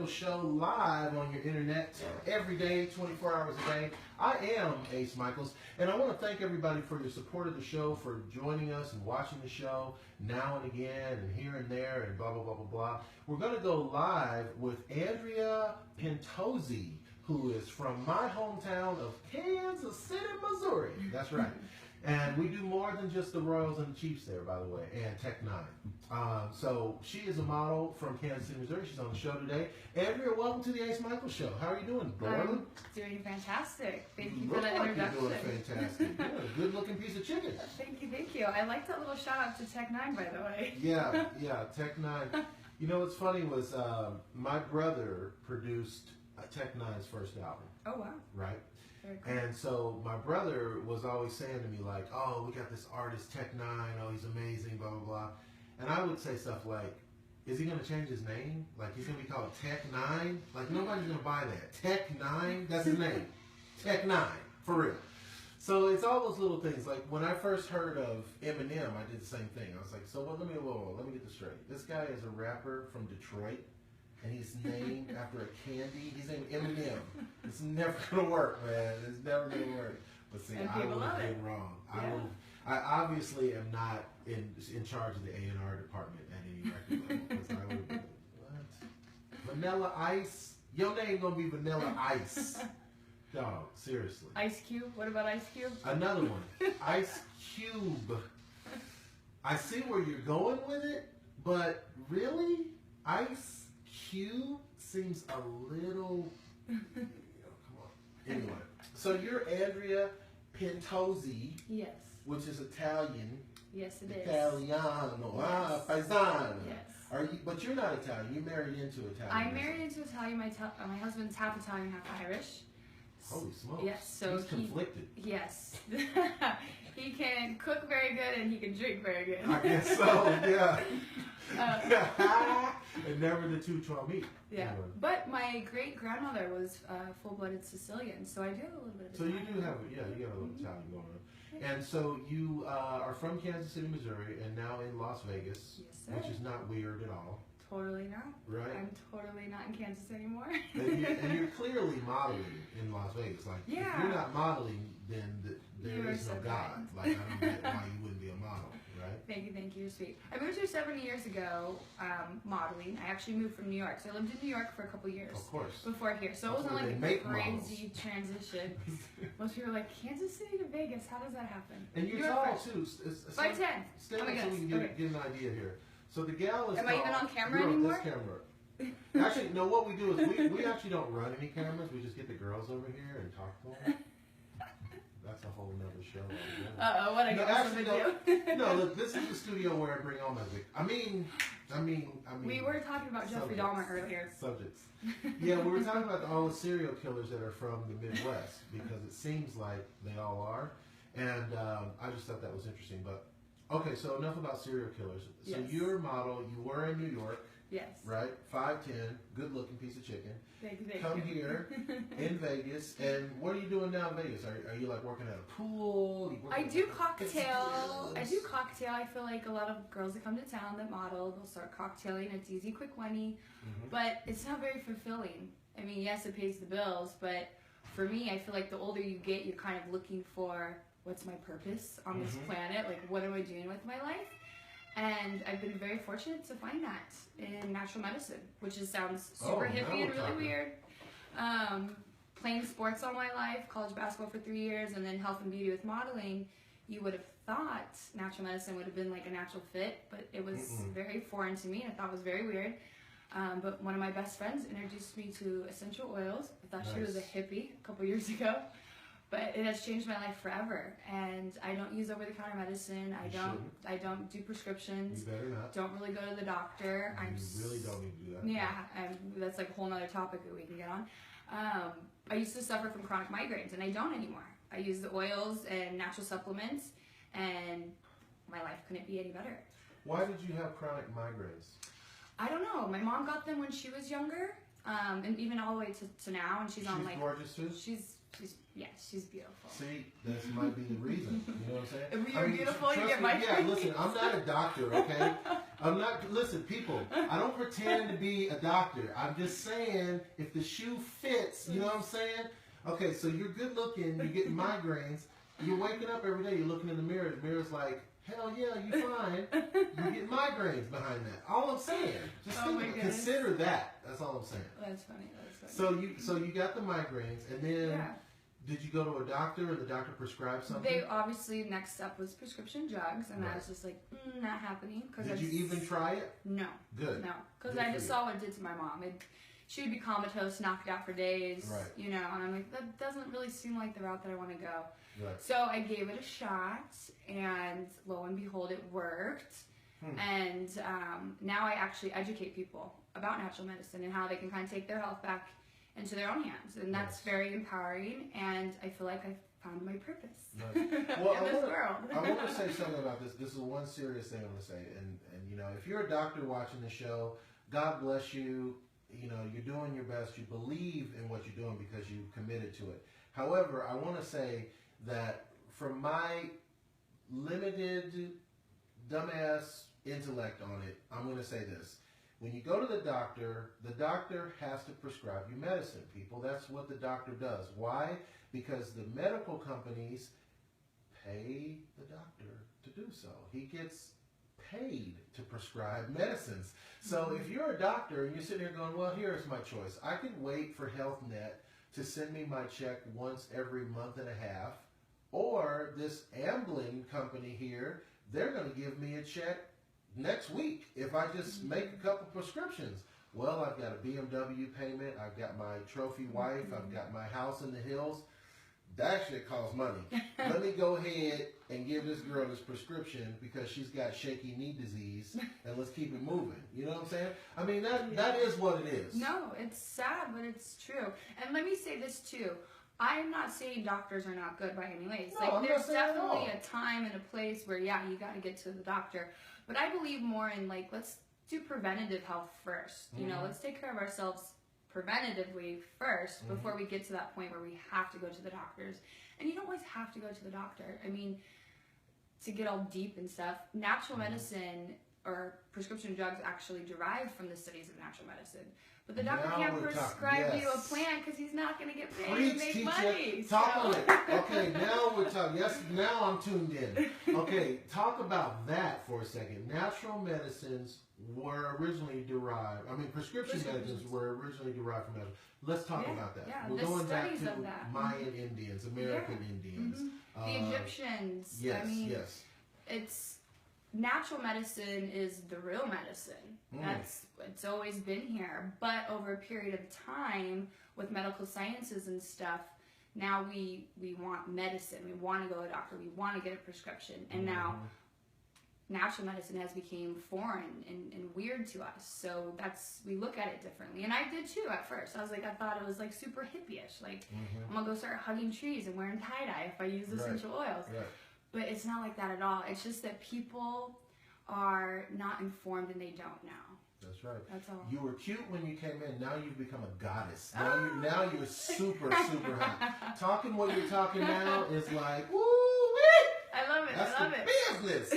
Show live on your internet every day, 24 hours a day. I am Ace Micheals, and I want to thank everybody for your support of the show, for joining us and watching the show now and again and here and there and blah, blah, blah, blah, blah. We're going to go live with Andrea Pintozzi, who is from my hometown of Kansas City, Missouri. That's right. And we do more than just the Royals and the Chiefs there, by the way, and Tech 9. So she is a model from Kansas City, Missouri. She's on the show today. Andrea, welcome to the Ace Micheals Show. How are you doing, darling? I'm doing fantastic. Thank you for that introduction. You're doing fantastic. You're a good-looking piece of chicken. Thank you. I like that little shout-out to Tech 9, by the way. Yeah, Tech 9. You know what's funny was my brother produced Tech 9's first album. Oh, wow. Right? Cool. And so my brother was always saying to me, like, oh, we got this artist, Tech 9, oh, he's amazing, blah, blah, blah. And I would say stuff like, is he going to change his name? Like, he's going to be called Tech 9? Like, nobody's going to buy that. Tech 9? That's his name. Tech 9, for real. So it's all those little things. Like, when I first heard of Eminem, I did the same thing. I was like, so what? Let me get this straight. This guy is a rapper from Detroit. And he's named after a candy. He's named Eminem. It's never gonna work, man. It's never gonna work. But see, I would have been wrong. Yeah. I obviously am not in charge of the A&R department at any record label, because I would have been, what? Vanilla Ice? Your name gonna be Vanilla Ice. Dog, seriously. Ice Cube? What about Ice Cube? Another one. Ice Cube. I see where you're going with it, but really? Ice Cube seems a little, come on. Anyway, so you're Andrea Pintozzi. Yes. Which is Italian. Yes, it is. Italiano. Yes. Ah, paisano. Yes. Are you? But you're not Italian. You married into Italian. I'm married into Italian. My husband's half Italian, half Irish. Holy smokes. Yes, so he's conflicted. Yes. He can cook very good and he can drink very good. I guess so, yeah. And never the two shall meet. Yeah. Anyway. But my great-grandmother was full-blooded Sicilian, so I do have a little bit of Italian. So you do have, you got a little Italian going on. Yeah. And so you are from Kansas City, Missouri, and now in Las Vegas, yes, sir. Which is not weird at all. Totally not. Right. I'm totally not in Kansas anymore. and you're clearly modeling in Las Vegas. Like, yeah. If you're not modeling, then there is no God. Like, I don't get why you wouldn't be a model, right? Thank you, you're sweet. I moved here 7 years ago, modeling. I actually moved from New York. So I lived in New York for a couple years. Of course. Before here. So it wasn't like a crazy transition. Most people are like, Kansas City to Vegas, how does that happen? And you're tall, too. 5'10". Stand up so we can get an idea here. So the gal is Am I even on camera anymore? This camera. Actually, no, what we do is we actually don't run any cameras. We just get the girls over here and talk to them. That's a whole nother show. Uh-oh, what I got no, look, this is the studio where I bring all my I mean. We were talking about Jeffrey Dahmer earlier. Subjects. Yeah, we were talking about all the serial killers that are from the Midwest, because it seems like they all are. And I just thought that was interesting. But okay, so enough about serial killers. So yes. You're a model. You were in New York. Yes. Right? 5'10", good-looking piece of chicken. Thank you. Come here in Vegas, and what are you doing now in Vegas? Are you like working at a pool? I do cocktail. I feel like a lot of girls that come to town that model, they'll start cocktailing. It's easy, quick money, but it's not very fulfilling. I mean, yes, it pays the bills, but for me, I feel like the older you get, you're kind of looking for what's my purpose on this planet? Like, what am I doing with my life? And I've been very fortunate to find that in natural medicine, which sounds super hippie and really weird. Playing sports all my life, college basketball for 3 years, and then health and beauty with modeling, you would have thought natural medicine would have been like a natural fit, but it was very foreign to me, and I thought it was very weird. But one of my best friends introduced me to essential oils. I thought she was a hippie a couple years ago. But it has changed my life forever, and I don't use over-the-counter medicine. I don't do prescriptions. You better not. Don't really go to the doctor. You really don't need to do Yeah, that's like a whole nother topic that we can get on. I used to suffer from chronic migraines, and I don't anymore. I use the oils and natural supplements, and my life couldn't be any better. Why did you have chronic migraines? I don't know. My mom got them when she was younger, and even all the way to now. And she's on like gorgeous too. She's beautiful. See, this might be the reason. You know what I'm saying? If you're beautiful, you get migraines. Yeah, listen, I'm not a doctor, okay? Listen, people, I don't pretend to be a doctor. I'm just saying, if the shoe fits, you know what I'm saying? Okay, so you're good looking, you're getting migraines, you're waking up every day, you're looking in the mirror's like, hell yeah, you fine. You're getting migraines behind that. All I'm saying. Just consider that. That's all I'm saying. That's funny. So you got the migraines, and then did you go to a doctor, or the doctor prescribed something? They obviously, next step was prescription drugs, and I was just like, not happening. Did you even try it? No. Good. No, because I just saw what it did to my mom. She would be comatose, knocked out for days, you know, and I'm like, that doesn't really seem like the route that I want to go. Right. So I gave it a shot, and lo and behold, it worked. And now I actually educate people about natural medicine and how they can kind of take their health back into their own hands, and that's very empowering. And I feel like I found my purpose in this world. I want to say something about this. This is one serious thing I'm going to say, and you know, if you're a doctor watching the show, God bless you. You know, you're doing your best. You believe in what you're doing because you committed to it. However, I want to say that from my limited dumbass intellect on it, I'm going to say this. When you go to the doctor has to prescribe you medicine, people. That's what the doctor does. Why? Because the medical companies pay the doctor to do so. He gets paid to prescribe medicines. So if you're a doctor and you're sitting there going, well, here's my choice. I can wait for Health Net to send me my check once every month and a half, or this Amblin company here, they're going to give me a check next week if I just make a couple prescriptions. Well, I've got a BMW payment, I've got my trophy wife, I've got my house in the hills. That shit costs money. Let me go ahead and give this girl this prescription because she's got shaky knee disease, and let's keep it moving. You know what I'm saying? I mean, that is what it is. No, it's sad, but it's true. And let me say this too. I'm not saying doctors are not good by any ways. No, like, there's definitely a time and a place where, you got to get to the doctor. But I believe more in, like, let's do preventative health first. You know, let's take care of ourselves preventatively first before we get to that point where we have to go to the doctors. And you don't always have to go to the doctor. I mean, to get all deep and stuff, natural medicine or prescription drugs actually derive from the studies of natural medicine. But the doctor can't prescribe you a plan because he's not going to get paid to make money. Talk on it. Okay, now we're talking. Yes, now I'm tuned in. Okay, talk about that for a second. Natural medicines were originally derived. I mean, prescription medicines were originally derived from medicine. Let's talk about that. Yeah, we're going back to Mayan Indians, American Indians, the Egyptians. Yes, I mean, it's natural medicine is the real medicine. It's always been here, but over a period of time with medical sciences and stuff, now we want medicine. We want to go to a doctor. We want to get a prescription, and now natural medicine has become foreign and weird to us. So we look at it differently. And I did too at first. I thought it was like super hippie-ish. Like, I'm going to go start hugging trees and wearing tie-dye if I use essential oils. Right. But it's not like that at all. It's just that people are not informed and they don't know. That's right. That's all. You were cute when you came in. Now you've become a goddess. Now you're super, super hot. Talking what you're talking now is like, woo! I love it. That's I love it. Business.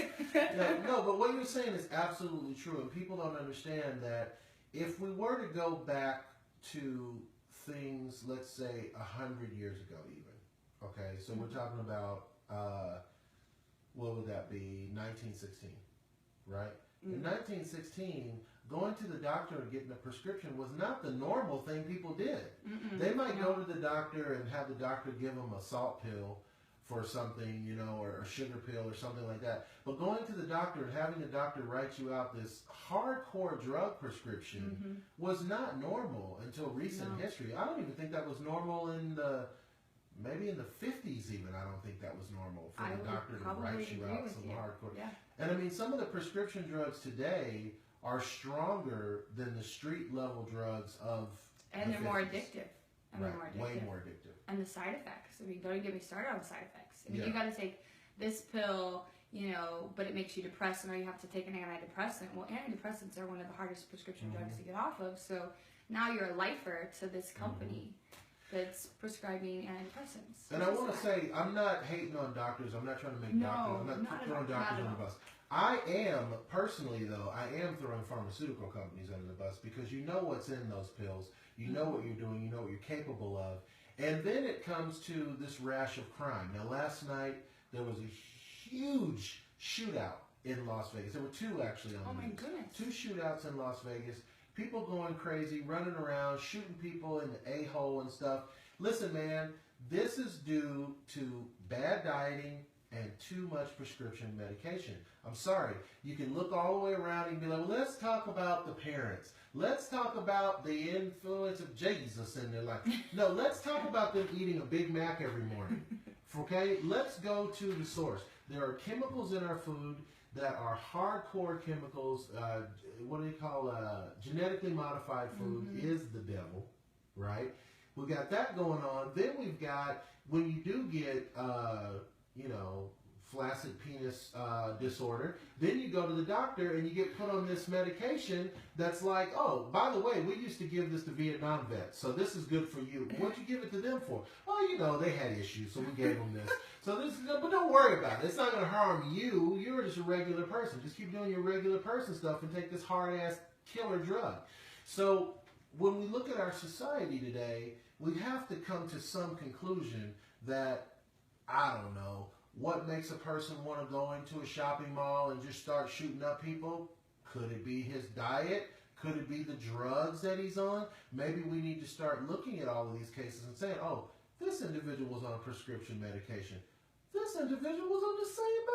No, but what you're saying is absolutely true, and people don't understand that if we were to go back to things, let's say 100 years ago, even. Okay, so we're talking about what would that be? 1916, right? In 1916, going to the doctor and getting a prescription was not the normal thing people did. They might go to the doctor and have the doctor give them a salt pill for something, you know, or a sugar pill or something like that. But going to the doctor and having the doctor write you out this hardcore drug prescription was not normal until recent history. I don't even think that was normal in maybe in the 50s even. I don't think that was normal for the doctor to write you out some hardcore. Yeah. And I mean, some of the prescription drugs today are stronger than the street level drugs of and the they're more 50s. addictive. And Right, they're more addictive. way more addictive. And the side effects. I mean, don't even get me started on the side effects. I mean, Yeah. you got to take this pill, you know, but it makes you depressed, or you have to take an antidepressant. Well, antidepressants are one of the hardest prescription drugs to get off of. So now you're a lifer to this company that's prescribing antidepressants. And I want to say, I'm not hating on doctors. I'm not trying to make doctors. I'm not throwing doctors under the bus. I am, personally though, I am throwing pharmaceutical companies under the bus because you know what's in those pills. You know what you're doing. You know what you're capable of. And then it comes to this rash of crime. Now, last night, there was a huge shootout in Las Vegas. There were two actually on the news. Oh my goodness. Two shootouts in Las Vegas. People going crazy, running around, shooting people in the a-hole and stuff. Listen, man, this is due to bad dieting and too much prescription medication. I'm sorry. You can look all the way around and be like, well, let's talk about the parents. Let's talk about the influence of Jesus in their life. No, let's talk about them eating a Big Mac every morning. Okay? Let's go to the source. There are chemicals in our food that are hardcore chemicals. What do they call genetically modified food is the devil, right? We got that going on. Then we've got, when you do get, flaccid penis disorder, then you go to the doctor and you get put on this medication that's like, oh, by the way, we used to give this to Vietnam vets, so this is good for you. What'd you give it to them for? Well, they had issues, so we gave them this. So this is, but don't worry about it. It's not going to harm you. You're just a regular person. Just keep doing your regular person stuff and take this hard-ass killer drug. So when we look at our society today, we have to come to some conclusion that, I don't know, what makes a person want to go into a shopping mall and just start shooting up people? Could it be his diet? Could it be the drugs that he's on? Maybe we need to start looking at all of these cases and saying, oh, this individual was on prescription medication. This individual was on the same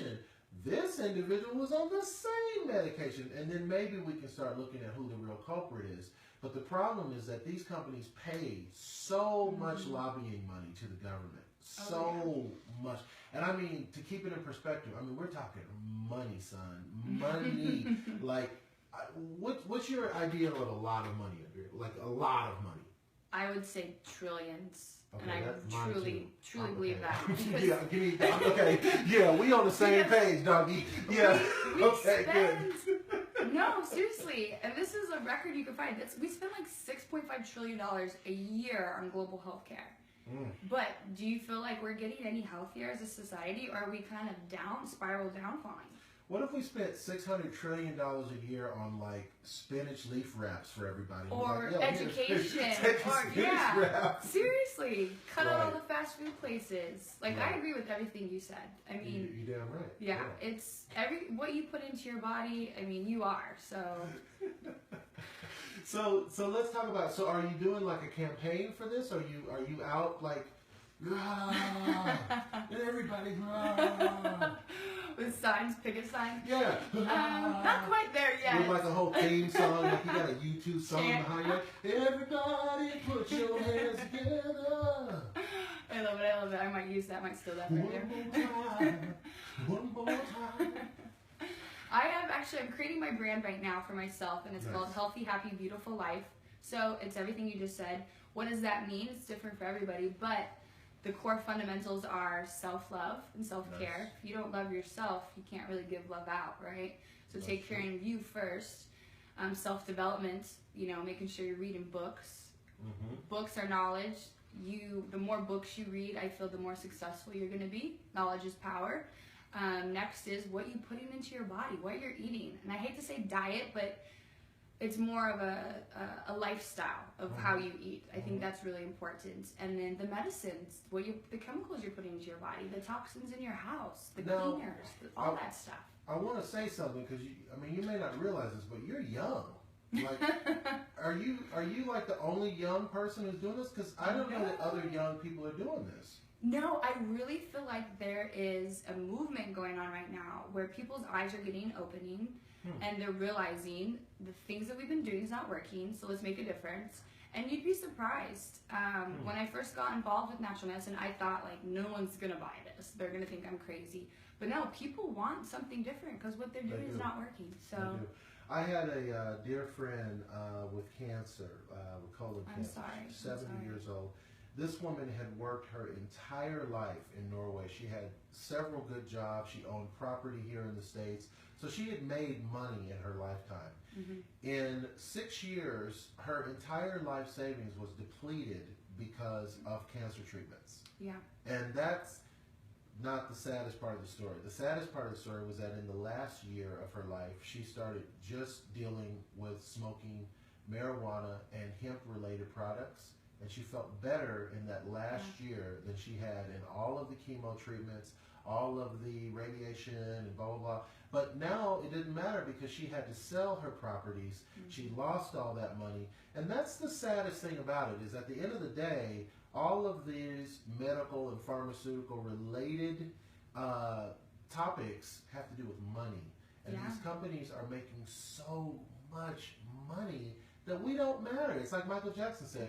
medication. This individual was on the same medication. And then maybe we can start looking at who the real culprit is. But the problem is that these companies pay so much lobbying money to the government. So much. And I mean, to keep it in perspective, I mean, we're talking money, son. Money. Like, what's your idea of a lot of money, Andrea? Like, a lot of money. I would say trillions. Okay, and I truly believe that. Yeah, give me that. Okay, yeah, we on the same page, doggy. Yeah, we okay, spend, good. No, seriously, and this is a record you can find. We spend like $6.5 trillion a year on global health care. But do you feel like we're getting any healthier as a society, or are we kind of spiral downfalling? What if we spent $600 trillion a year on like spinach leaf wraps for everybody? Or like, education. Wraps. Seriously, cut out all Right. the fast food places. Like, Right. I agree with everything you said. I mean, you're damn right. yeah, it's what you put into your body. I mean, you are so. So let's talk about. So are you doing like a campaign for this? Are you out like, everybody, With signs, picket signs? yeah. Not quite there yet. With like a whole theme song, like you got a YouTube song behind you. Everybody put your hands together. I love it. I might use that. I might steal that right there. One more time. I'm creating my brand right now for myself, and it's called Healthy, Happy, Beautiful Life. So it's everything you just said. What does that mean? It's different for everybody, but the core fundamentals are self-love and self-care. Nice. If you don't love yourself, you can't really give love out, right? So take care of you first. Self-development, making sure you're reading books. Books are knowledge. The more books you read, I feel the more successful you're going to be. Knowledge is power. Next is what you're putting into your body, what you're eating. And I hate to say diet, but it's more of a lifestyle of how you eat. I think that's really important. And then the medicines, the chemicals you're putting into your body, the toxins in your house, the cleaners, all that stuff. I want to say something because you may not realize this, but you're young. Like, are you like the only young person who's doing this? Because I don't know that other young people are doing this. No, I really feel like there is a movement going on right now where people's eyes are getting opening and they're realizing the things that we've been doing is not working, so let's make a difference. And you'd be surprised. When I first got involved with natural medicine, I thought, like, no one's going to buy this. They're going to think I'm crazy. But no, people want something different because what they're doing is not working. So I had a dear friend with cancer, with colon I'm cancer. sorry. She's 70 years old. This woman had worked her entire life in Norway. She had several good jobs. She owned property here in the States. So she had made money in her lifetime. Mm-hmm. In 6 years, her entire life savings was depleted because of cancer treatments. Yeah. And that's not the saddest part of the story. The saddest part of the story was that in the last year of her life, she started just dealing with smoking marijuana and hemp-related products, and she felt better in that last year than she had in all of the chemo treatments, all of the radiation, and blah, blah, blah. But now it didn't matter because she had to sell her properties. Mm-hmm. She lost all that money. And that's the saddest thing about it, is at the end of the day, all of these medical and pharmaceutical related topics have to do with money. And these companies are making so much money that we don't matter. It's like Michael Jackson said,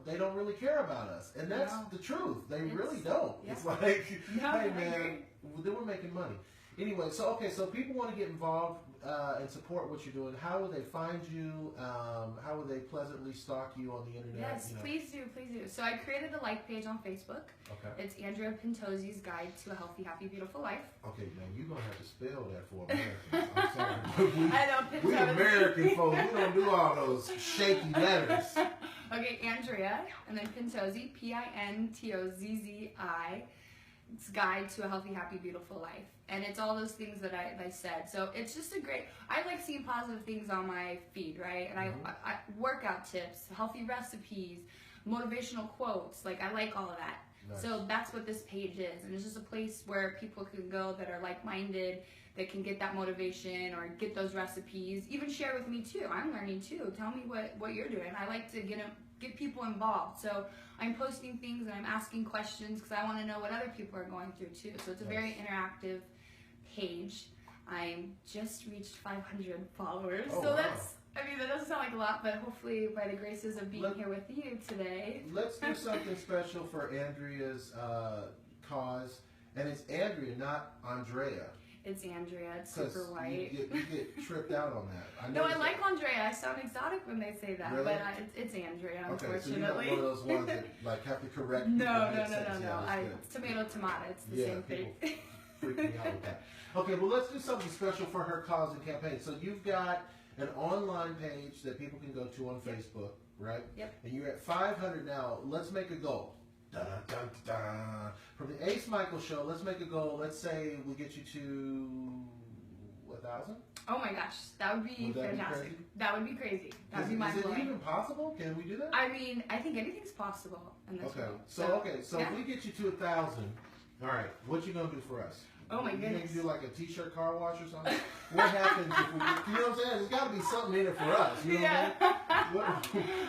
they don't really care about us. And that's the truth. They really don't. Yeah. It's like, hey man, they were making money. Anyway, so people want to get involved and support what you're doing. How will they find you? How will they pleasantly stalk you on the internet? Yes, please do. So I created a like page on Facebook. Okay. It's Andrea Pintozzi's Guide to a Healthy, Happy, Beautiful Life. Okay, now you're going to have to spell that for Americans. I'm sorry. I know, we American folks, we don't do all those shaky letters. Okay, Andrea, and then Pintozzi, Pintozzi. It's Guide to a Healthy, Happy, Beautiful Life. And it's all those things that I said. So it's just a great, I like seeing positive things on my feed, right? And I workout tips, healthy recipes, motivational quotes. Like, I like all of that. Nice. So that's what this page is. And it's just a place where people can go that are like-minded, that can get that motivation or get those recipes. Even share with me too. I'm learning too. Tell me what you're doing. I like to get people involved. So I'm posting things and I'm asking questions because I want to know what other people are going through too. So it's a very interactive page. I just reached 500 followers. So that's, I mean, that doesn't sound like a lot, but hopefully by the graces of being here with you today. Let's do something special for Andrea's cause. And it's Andrea, not Andrea. It's Andrea. It's super white. You get tripped out on that. No, I like Andrea. I sound exotic when they say that, but it's Andrea, unfortunately. So you're not one of those ones that like have to correct people. No. Tomato. It's the same thing. Freak me out with that. Okay, well, let's do something special for her cause and campaign. So you've got an online page that people can go to on Facebook, right? Yep. And you're at 500 now. Let's make a goal. Dun, dun, dun. From the Ace Michaels Show, let's make a goal. Let's say we get you to 1,000. Oh my gosh, that would be fantastic. That would be crazy. That would be mind-blowing. Is it even possible? Can we do that? I mean, I think anything's possible in this world. So if we get you to 1,000, all right, what you gonna do for us? Oh my goodness. You do like a t-shirt car wash or something? What happens if we get, you know what I'm saying? There's got to be something in it for us. You know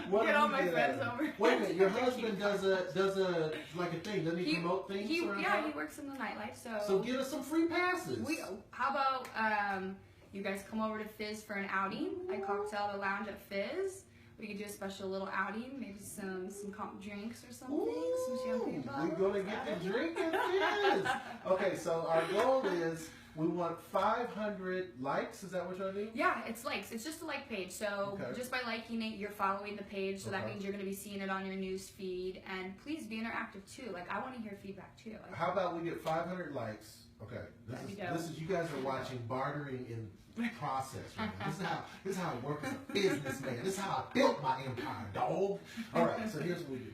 what get all my friends over. Wait a minute, your husband does a like a thing. Doesn't he promote things? He works in the nightlife. So give us some free passes. How about you guys come over to Fizz for an outing? I cocktail the lounge at Fizz. We could do a special little outing, maybe some drinks or something, some champagne bottles. We're going to get the drink and Fizz. Okay, so our goal is we want 500 likes. Is that what you're going to do? Yeah, it's likes. It's just a like page. So just by liking it, you're following the page. So that means you're going to be seeing it on your news feed. And please be interactive too. Like, I want to hear feedback too. How about we get 500 likes? Okay, this is you guys are watching bartering in process right now. This is how I work as a businessman. This is how I built my empire, dog. All right, so here's what we do.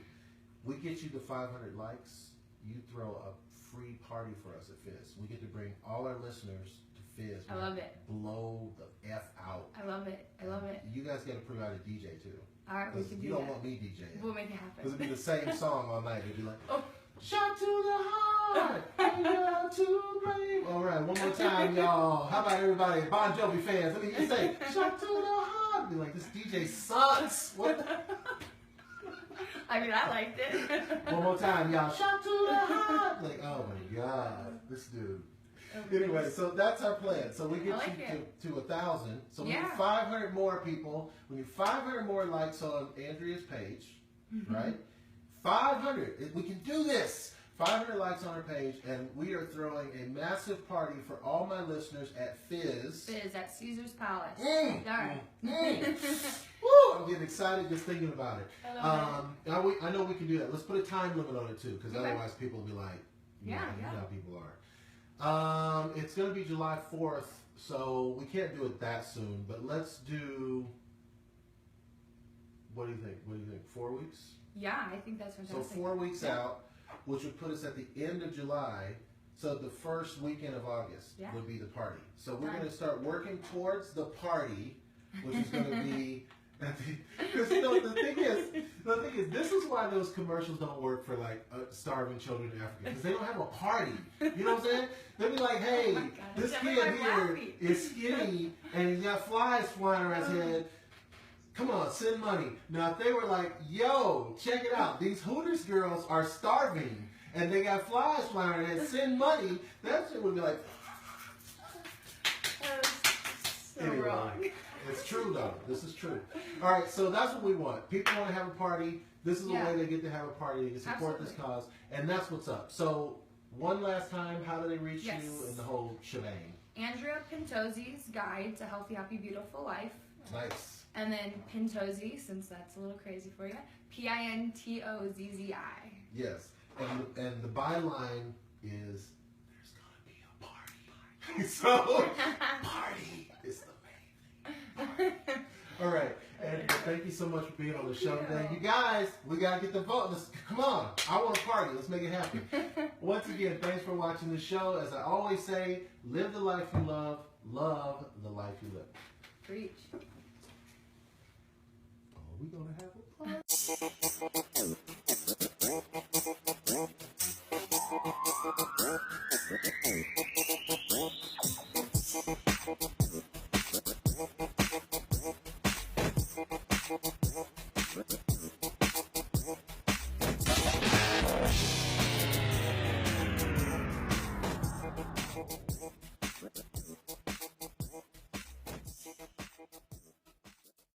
We get you to 500 likes. You throw a free party for us at Fizz. We get to bring all our listeners to Fizz. I love it. Blow the F out. I love it. You guys got to put out a DJ too. All right, we can do that. You don't want me DJing. We'll make it happen. Because it'll be the same song all night. It'll be like, shot to the heart, and to blame. All right, one more time, y'all. How about everybody, Bon Jovi fans? Let me just say, shot to the heart. Be like, this DJ sucks. What? I mean, I liked it. One more time, y'all. Shot to the heart. Like, oh my God, this dude. Anyway, so that's our plan. So we get you to 1,000. So we need 500 more people. We need 500 more likes on Andrea's page, right? 500. We can do this. 500 likes on our page, and we are throwing a massive party for all my listeners at Fizz. Fizz at Caesar's Palace. Woo! I'm getting excited just thinking about it. I know we can do that. Let's put a time limit on it too, because otherwise people will be like, you know how people are. It's going to be July 4th, so we can't do it that soon, but let's do, what do you think? 4 weeks? Yeah, I think that's fantastic. So 4 weeks out, which would put us at the end of July. So the first weekend of August would be the party. So we're going to start working towards the party, which is going to be, because you know the thing is, this is why those commercials don't work for like starving children in Africa, because they don't have a party. You know what I'm saying? They'll be like, hey, this kid here is skinny and he's got flies flying around his head. Come on, send money. Now, if they were like, yo, check it out. These Hooters girls are starving, and they got flies flying around their head, send money, that shit would be like... That was so wrong. It's true, though. This is true. All right, so that's what we want. People want to have a party. This is the way they get to have a party. They can support this cause, and that's what's up. So, one last time, how do they reach you and the whole shebang? Andrea Pintozzi's Guide to Healthy, Happy, Beautiful Life. Nice. And then Pintozzi, since that's a little crazy for you, Pintozzi. Yes, and the byline is, there's gonna be a party. So, party is the main thing. All right, and thank you so much for being on the show today. You guys, we gotta get the vote. Come on, I want a party. Let's make it happen. Once again, thanks for watching the show. As I always say, live the life you love, love the life you live. Preach. We're gonna have a party.